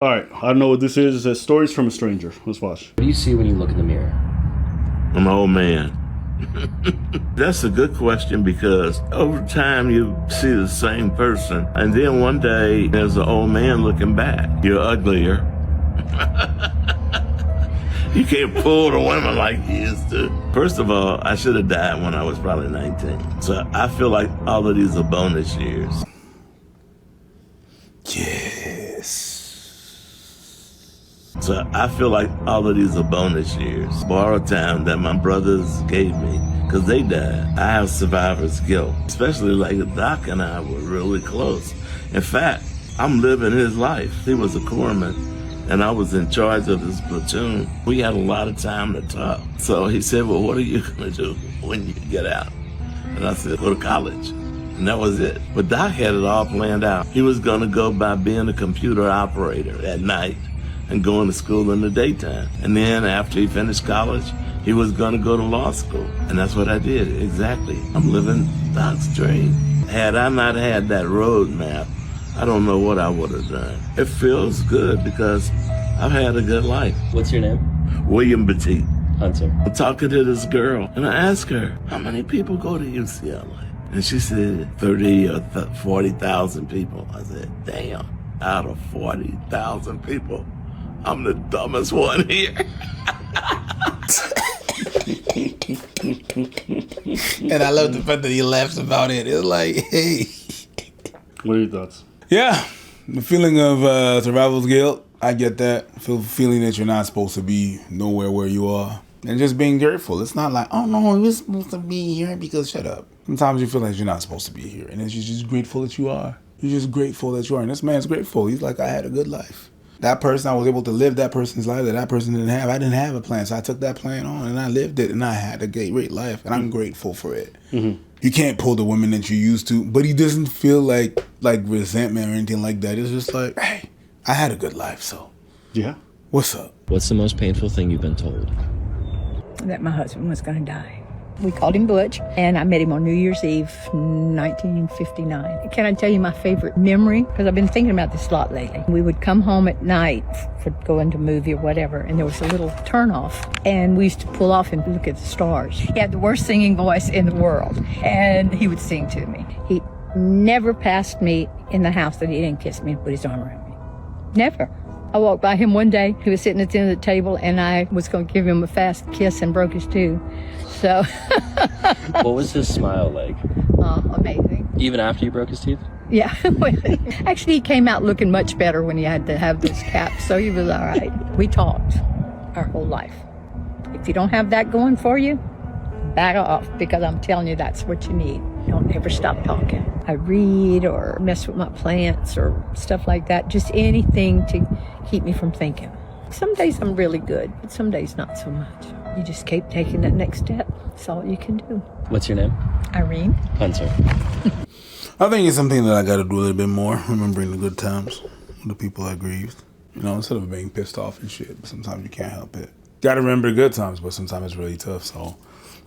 All right, I don't know what this is. It says stories from a stranger. Let's watch. What do you see when you look in the mirror? I'm an old man. That's a good question because over time you see the same person, and then one day there's an old man looking back. You're uglier. You can't pull the women like you used to. First of all, I should have died when I was probably 19. So I feel like all of these are bonus years. Yes. So I feel like all of these are bonus years. Borrowed time that my brothers gave me because they died. I have survivor's guilt, especially like Doc and I were really close. In fact, I'm living his life. He was a corpsman and I was in charge of his platoon. We had a lot of time to talk. So he said, well, what are you going to do when you get out? And I said, go to college. And that was it. But Doc had it all planned out. He was going to go by being a computer operator at night and going to school in the daytime. And then after he finished college, he was going to go to law school. And that's what I did, exactly. I'm living Doc's dream. Had I not had that roadmap, I don't know what I would have done. It feels good because I've had a good life. What's your name? William Petit. Hunter. I'm talking to this girl, and I asked her, how many people go to UCLA? And she said 30 or 40,000 people. I said, damn, out of 40,000 people, I'm the dumbest one here. And I love the fact that he laughs about it. It's like, hey. What are your thoughts? Yeah, the feeling of survival's guilt, I get that. Feeling that you're not supposed to be nowhere where you are. And just being grateful. It's not like, oh no, you're supposed to be here because shut up. Sometimes you feel like you're not supposed to be here. And you're just grateful that you are. You're just grateful that you are. And this man's grateful. He's like, I had a good life. That person, I was able to live that person's life that person didn't have. I didn't have a plan, so I took that plan on and I lived it and I had a great life. And I'm grateful for it. Mm-hmm. You can't pull the women that you used to, but he doesn't feel like resentment or anything like that. It's just like, hey, I had a good life, so. Yeah. What's up? What's the most painful thing you've been told? That my husband was going to die. We called him Butch, and I met him on New Year's Eve, 1959. Can I tell you my favorite memory? Because I've been thinking about this a lot lately. We would come home at night for going to a movie or whatever, and there was a little turnoff, and we used to pull off and look at the stars. He had the worst singing voice in the world, and he would sing to me. He never passed me in the house that he didn't kiss me and put his arm around me. Never. I walked by him one day. He was sitting at the end of the table, and I was going to give him a fast kiss and broke his tooth. So. What was his smile like? Amazing. Even after you broke his teeth? Yeah. Actually, he came out looking much better when he had to have those caps, so he was all right. We talked our whole life. If you don't have that going for you, back off, because I'm telling you, that's what you need. Don't ever stop talking. I read or mess with my plants or stuff like that. Just anything to keep me from thinking. Some days I'm really good, but some days not so much. You just keep taking that next step. That's all you can do. What's your name? Irene. Hunter. I think it's something that I got to do a little bit more, remembering the good times, the people I grieved. You know, instead of being pissed off and shit, but sometimes you can't help it. Got to remember the good times, but sometimes it's really tough, so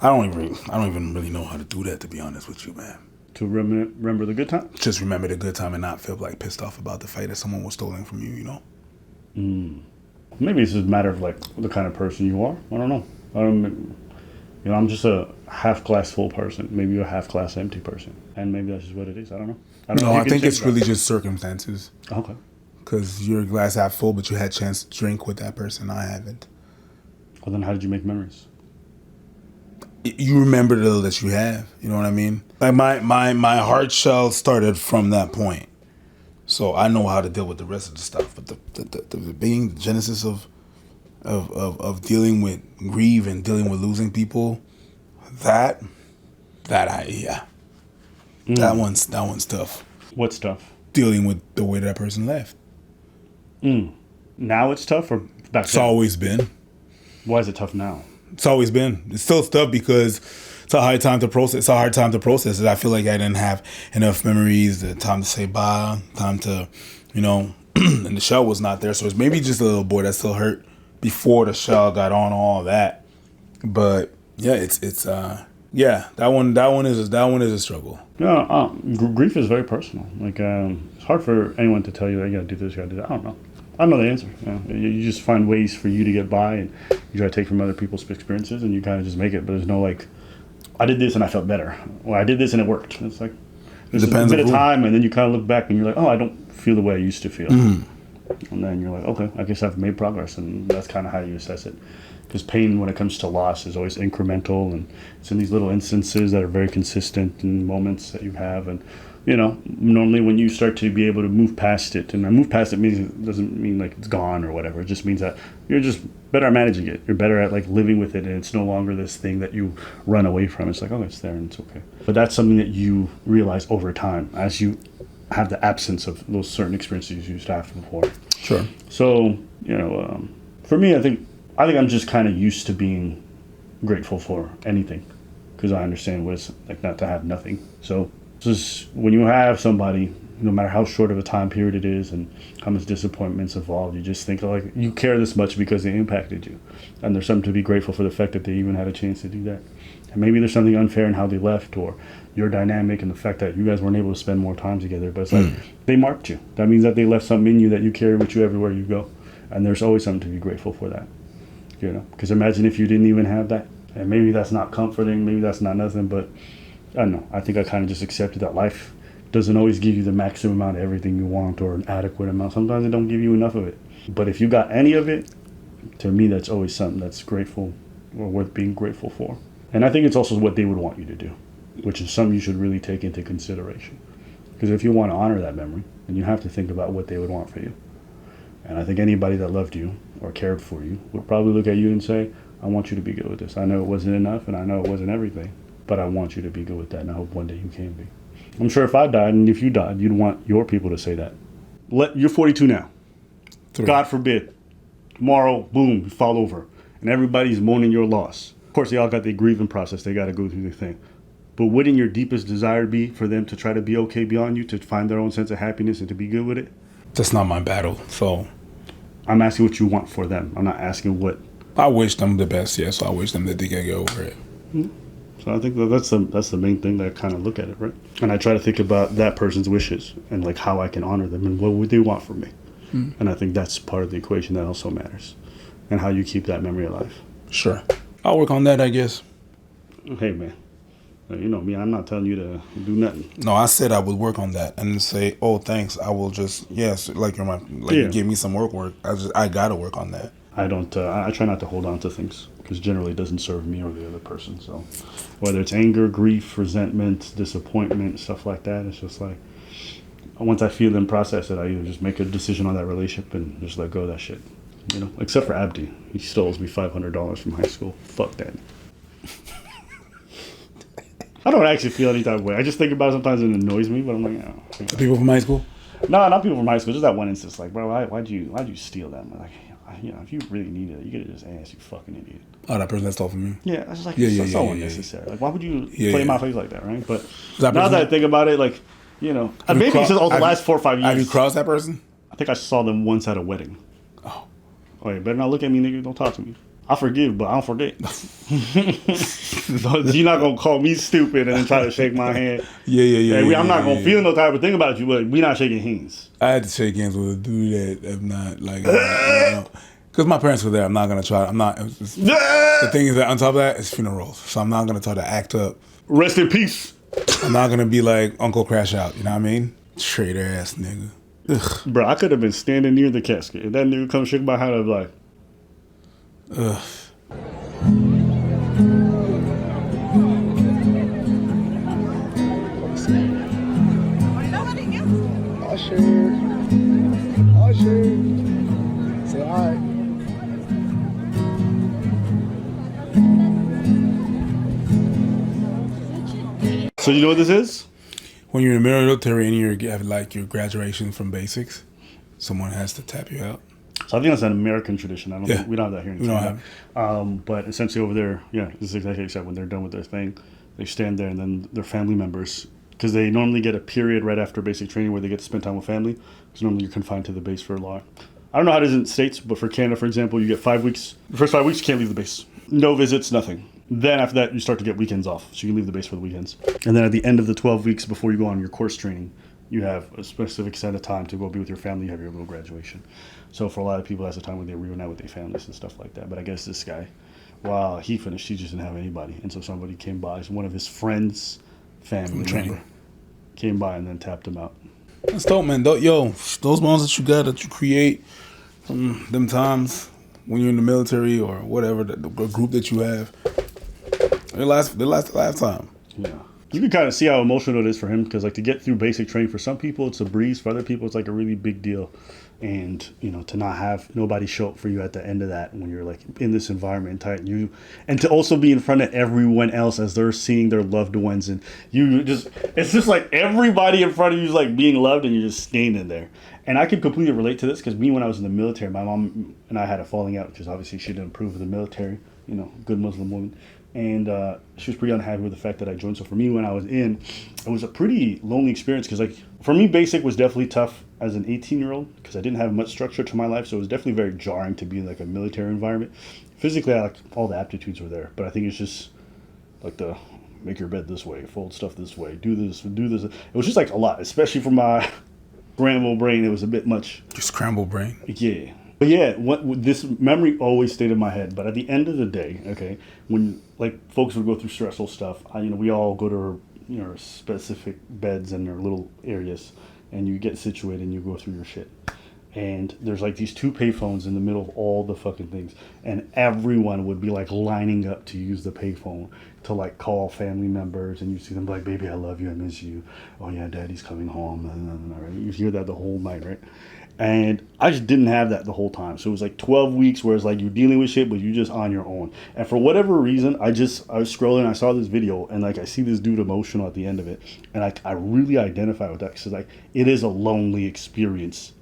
I don't even really know how to do that, to be honest with you, man. To remember the good time? Just remember the good time and not feel like pissed off about the fight that someone was stealing from you, you know? Maybe it's just a matter of like the kind of person you are. I don't know. I'm just a half glass full person. Maybe you're a half glass empty person, and maybe that's just what it is. I don't know. I think it's really just circumstances. Okay. Because you're a glass half full, but you had a chance to drink with that person. I haven't. Well, then how did you make memories? You remember the little that you have. You know what I mean? Like my hard shell started from that point. So I know how to deal with the rest of the stuff. But the being the genesis of dealing with grief and dealing with losing people, that one's tough. What's tough? Dealing with the way that person left. Now it's tough, or back It's then? always been. Why is it tough now? It's always been. It's still tough because it's a hard time to process. It's a hard time to process it. I feel like I didn't have enough memories, the time to say bye, time to, and the shell was not there. So it's maybe just a little boy that still hurt before the shell got on all that. But yeah, it's that one is a struggle. Yeah, grief is very personal. Like it's hard for anyone to tell you that you gotta do this, you gotta do that. I don't know. I know the answer. You just find ways for you to get by, and you try to take from other people's experiences, and you kind of just make it. But there's no like, I did this and I felt better. Well, I did this and it worked. It's like there's a bit of time, and then you kind of look back and you're like, oh, I don't feel the way I used to feel. And then you're like, okay, I guess I've made progress, and that's kind of how you assess it. Because pain, when it comes to loss, is always incremental, and it's in these little instances that are very consistent in moments that you have. And normally when you start to be able to move past it, and move past it doesn't mean like it's gone or whatever. It just means that you're just better at managing it. You're better at like living with it, and it's no longer this thing that you run away from. It's like, oh, it's there and it's okay. But that's something that you realize over time as you have the absence of those certain experiences you used to have before. Sure. So, for me, I think I'm just kind of used to being grateful for anything, because I understand what it's like not to have nothing. So just when you have somebody, no matter how short of a time period it is and how much disappointment's involved, you just think like you care this much because they impacted you. And there's something to be grateful for, the fact that they even had a chance to do that. And maybe there's something unfair in how they left, or your dynamic and the fact that you guys weren't able to spend more time together. But it's like they marked you. That means that they left something in you that you carry with you everywhere you go. And there's always something to be grateful for that. Because imagine if you didn't even have that. And maybe that's not comforting, maybe that's not nothing, but I don't know. I think I kind of just accepted that life doesn't always give you the maximum amount of everything you want, or an adequate amount. Sometimes it don't give you enough of it. But if you got any of it, to me, that's always something that's grateful or worth being grateful for. And I think it's also what they would want you to do, which is something you should really take into consideration. Because if you want to honor that memory, then you have to think about what they would want for you. And I think anybody that loved you or cared for you would probably look at you and say, I want you to be good with this. I know it wasn't enough, and I know it wasn't everything, but I want you to be good with that, and I hope one day you can be. I'm sure if I died, and if you died, you'd want your people to say that. You're 42 now. 3. God forbid, tomorrow, boom, you fall over, and everybody's mourning your loss. Of course, they all got their grieving process. They got to go through their thing. But wouldn't your deepest desire be for them to try to be okay beyond you, to find their own sense of happiness and to be good with it? That's not my battle, so I'm asking what you want for them. I'm not asking what. I wish them the best, yeah, so I wish them that they can get over it. So I think that's the main thing that I kind of look at it, right? And I try to think about that person's wishes and like how I can honor them and what would they want from me. And I think that's part of the equation that also matters, and how you keep that memory alive. Sure. I'll work on that, I guess. Hey, man. You know me, I'm not telling you to do nothing. No, I said I would work on that and say, oh, thanks. I will just, yes, like you give me some work. I got to work on that. I don't, I try not to hold on to things, because generally it doesn't serve me or the other person. So whether it's anger, grief, resentment, disappointment, stuff like that, it's just like, once I feel and process it, I either just make a decision on that relationship and just let go of that shit. Except for Abdi. He still owes me $500 from high school. Fuck that. I don't actually feel any type of way. I just think about it sometimes and it annoys me, but I'm like, oh. People from high school? No, not people from high school. Just that one instance. Like, bro, why'd you steal that? I'm like, if you really needed it, you could have just asked, you fucking idiot. Oh, that person that stole from you? Yeah, I was like, it's so unnecessary. Like, why would you play in my face like that, right? But now that I think about it, like, maybe it's just the last 4 or 5 years. Have you crossed that person? I think I saw them once at a wedding. Oh, yeah, better not look at me, nigga. Don't talk to me. I forgive, but I don't forget. You're not going to call me stupid and then try to shake my hand. Yeah. I'm not going to feel no type of thing about you, but we're not shaking hands. I had to shake hands with a dude that I'm not, like, because my parents were there. I'm not going to try. The thing is that on top of that, it's funerals. So I'm not going to try to act up. Rest in peace. I'm not going to be like Uncle Crash Out. You know what I mean? Traitor ass nigga. Ugh. Bro, I could have been standing near the casket. If that nigga come shake my hand, I'd be like, ugh. Usher. Say hi. so you know what this is? When you're in the military and you have like your graduation from basics, someone has to tap you out. So I think that's an American tradition. I don't think we don't have that here in Canada. We don't have. But essentially over there, this is exactly what you said. When they're done with their thing, they stand there, and then their family members, because they normally get a period right after basic training where they get to spend time with family, because normally you're confined to the base for a lot. I don't know how it is in the States, but for Canada, for example, you get 5 weeks. The first 5 weeks, you can't leave the base. No visits, nothing. Then after that, you start to get weekends off, so you can leave the base for the weekends. And then at the end of the 12 weeks before you go on your course training, You have a specific set of time to go be with your family. You have your little graduation. So for a lot of people, that's the time when they reunite with their families and stuff like that. But I guess this guy, while he finished, he just didn't have anybody. And so somebody came by. One of his friends' family member came by and then tapped him out. That's dope, man. Yo, those bonds that you got, that you create from them times when you're in the military or whatever, the group that you have, they last a lifetime. Yeah. You can kind of see how emotional it is for him, because like to get through basic training, for some people it's a breeze, for other people it's like a really big deal. And to not have nobody show up for you at the end of that when you're like in this environment tight, and to also be in front of everyone else as they're seeing their loved ones, and it's just like everybody in front of you is like being loved, and you're just standing there. And I can completely relate to this, because me, when I was in the military, my mom and I had a falling out, because obviously she didn't approve of the military, good Muslim woman. And she was pretty unhappy with the fact that I joined. So for me, when I was in, it was a pretty lonely experience, because like for me, basic was definitely tough as an 18-year-old, because I didn't have much structure to my life. So it was definitely very jarring to be in like a military environment. Physically, I like all the aptitudes were there, but I think it's just like the make your bed this way, fold stuff this way, do this. It was just like a lot, especially for my scrambled brain. It was a bit much. Your scrambled brain. Yeah. But yeah, this memory always stayed in my head. But at the end of the day, okay, when like folks would go through stressful stuff, we all go to our specific beds and our little areas, and you get situated and you go through your shit. And there's like these two payphones in the middle of all the fucking things, and everyone would be like lining up to use the payphone to like call family members, and you see them like, "Baby, I love you, I miss you. Oh yeah, Daddy's coming home." Right? You hear that the whole night, right? And I just didn't have that the whole time. So it was like 12 weeks where it's like you're dealing with shit, but you're just on your own. And for whatever reason, I was scrolling, I saw this video, and like I see this dude emotional at the end of it. And I really identify with that, because like it is a lonely experience.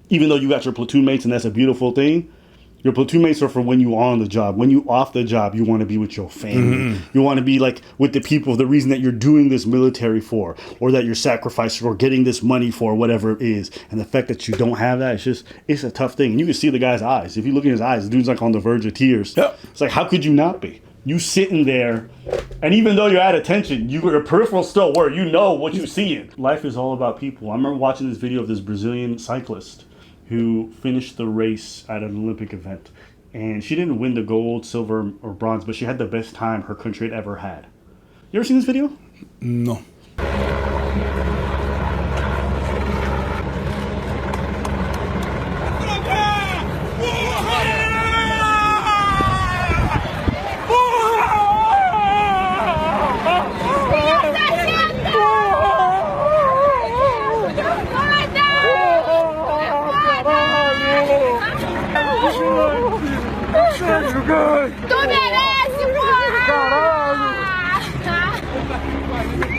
Even though you got your platoon mates, and that's a beautiful thing, your platoon mates are for when you on the job. When you off the job, you want to be with your family. Mm-hmm. You want to be like with the people, the reason that you're doing this military for, or that you're sacrificing or getting this money for, whatever it is. And the fact that you don't have that, it's a tough thing. And you can see the guy's eyes. If you look in his eyes, the dude's like on the verge of tears. Yep. It's like, how could you not be? You sitting there, and even though you're at attention, your peripheral still work. You know what you're seeing. Life is all about people. I remember watching this video of this Brazilian cyclist who finished the race at an Olympic event. And she didn't win the gold, silver, or bronze, but she had the best time her country had ever had. You ever seen this video? No. Tu merece, porra!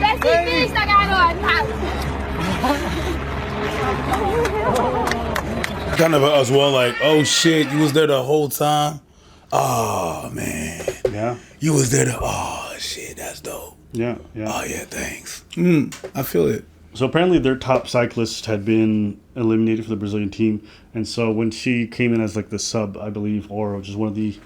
Pessimista, garota! Kind of as well, like, oh shit, you was there the whole time? Oh man. Yeah. You was there oh shit, that's dope. Yeah. Oh yeah, thanks. I feel it. So apparently their top cyclist had been eliminated for the Brazilian team. And so when she came in as like the sub, I believe, or just one of the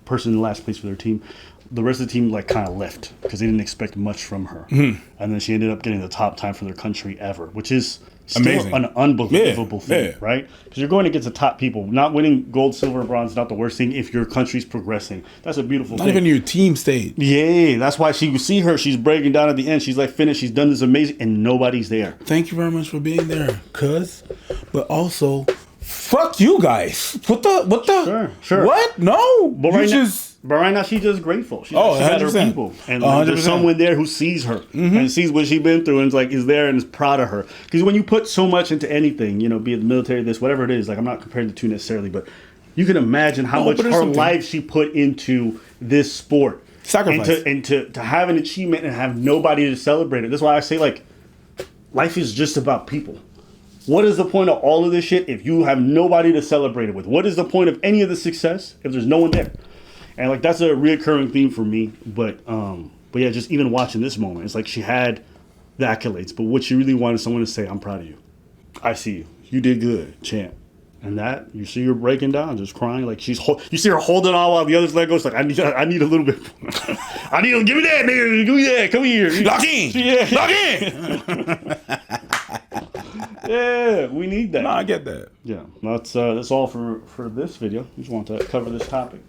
person in last place for their team, the rest of the team like kind of left because they didn't expect much from her. Mm-hmm. And then she ended up getting the top time for their country ever, which is still amazing. An unbelievable thing, right? Because you're going against the top people. Not winning gold, silver, bronze is not the worst thing if your country's progressing. That's a beautiful thing. Not even your team state. Yeah, that's why you see her. She's breaking down at the end. She's like finished. She's done this amazing, and nobody's there. Thank you very much for being there, cuz. But also, fuck you guys. What the? Sure. What? No. But right now, she's just grateful. She's at her people. And 100%. There's someone there who sees her and sees what she's been through and is there and is proud of her. Because when you put so much into anything, be it the military, this, whatever it is, like I'm not comparing the two necessarily, but you can imagine how much her life she put into this sport. Sacrifice. And to have an achievement and have nobody to celebrate it. That's why I say, like, life is just about people. What is the point of all of this shit if you have nobody to celebrate it with? What is the point of any of the success if there's no one there? And like that's a reoccurring theme for me. But yeah, just even watching this moment, it's like she had the accolades, but what she really wanted someone to say, "I'm proud of you. I see you. You did good, champ." And that you see her breaking down, just crying, like you see her holding on while the others let go. It's like I need a little bit. I need to give me that, nigga. Give me that. Come here. Lock in. Yeah. Lock in. Yeah, we need that. No, I get that. Yeah, that's all for this video. Just want to cover this topic.